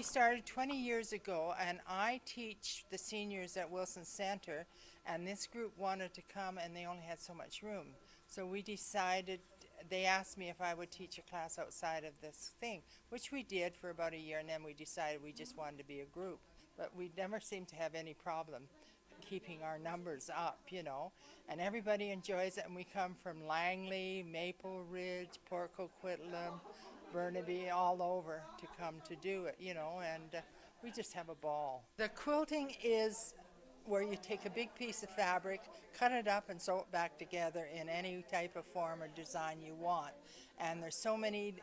started 20 years ago, and I teach the seniors at Wilson Center, and this group wanted to come, and they only had so much room. So we decided, they asked me if I would teach a class outside of this thing, which we did for about a year, and then we decided we just wanted to be a group. But we never seemed to have any problem keeping our numbers up, and everybody enjoys it, and we come from Langley, Maple Ridge, Port Coquitlam, Burnaby, all over to come to do it, and we just have a ball. The quilting is where you take a big piece of fabric, cut it up and sew it back together in any type of form or design you want. And there's so many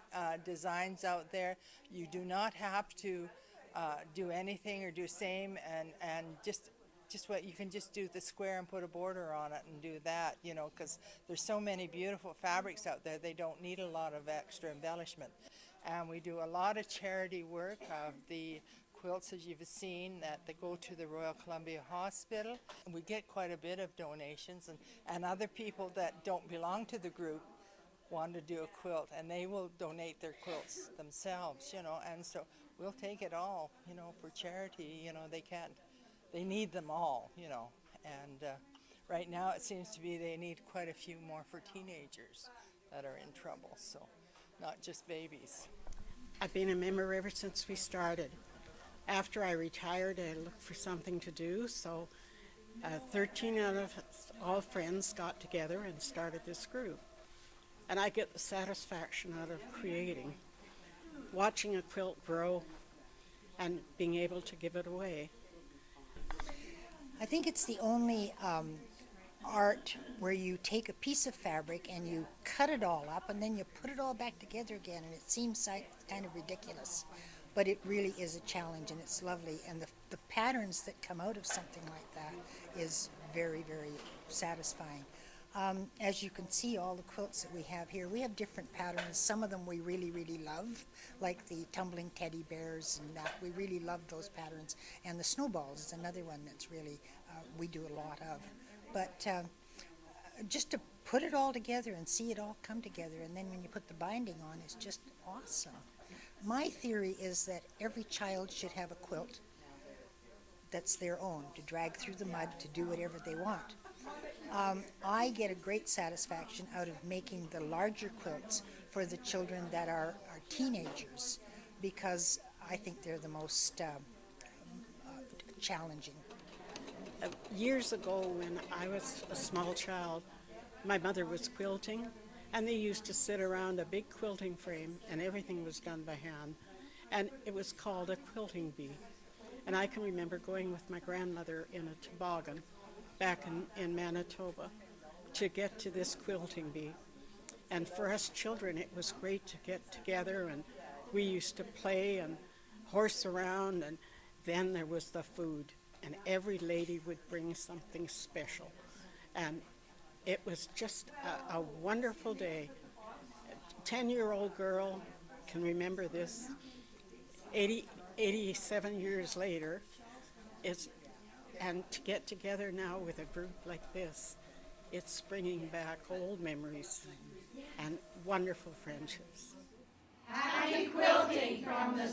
designs out there. You do not have to do anything or do same, and just what you can just do the square and put a border on it and do that, because there's so many beautiful fabrics out there, they don't need a lot of extra embellishment. And we do a lot of charity work of the quilts, as you've seen, that they go to the Royal Columbia Hospital. We get quite a bit of donations, and other people that don't belong to the group want to do a quilt, and they will donate their quilts themselves, and so we'll take it all, for charity. They need them all, and right now it seems to be they need quite a few more for teenagers that are in trouble, so not just babies. I've been a member ever since we started. After I retired, I looked for something to do, so 13 out of us, all friends, got together and started this group. And I get the satisfaction out of creating, watching a quilt grow and being able to give it away. I think it's the only art where you take a piece of fabric and you cut it all up and then you put it all back together again, and it seems kind of ridiculous, but it really is a challenge, and it's lovely, and the patterns that come out of something like that is very, very satisfying. As you can see, all the quilts that we have here, we have different patterns. Some of them we really, really love, like the tumbling teddy bears and that. We really love those patterns. And the snowballs is another one that's really, we do a lot of. But just to put it all together and see it all come together, and then when you put the binding on, it's just awesome. My theory is that every child should have a quilt that's their own, to drag through the mud, to do whatever they want. I get a great satisfaction out of making the larger quilts for the children that are teenagers, because I think they're the most challenging. Years ago, when I was a small child, my mother was quilting, and they used to sit around a big quilting frame, and everything was done by hand, and it was called a quilting bee. And I can remember going with my grandmother in a toboggan back in Manitoba to get to this quilting bee. And for us children, it was great to get together, and we used to play and horse around, and then there was the food, and every lady would bring something special. And it was just a wonderful day. A 10-year-old girl can remember this. 87 years later, and to get together now with a group like this, it's bringing back old memories and wonderful friendships. Happy quilting from the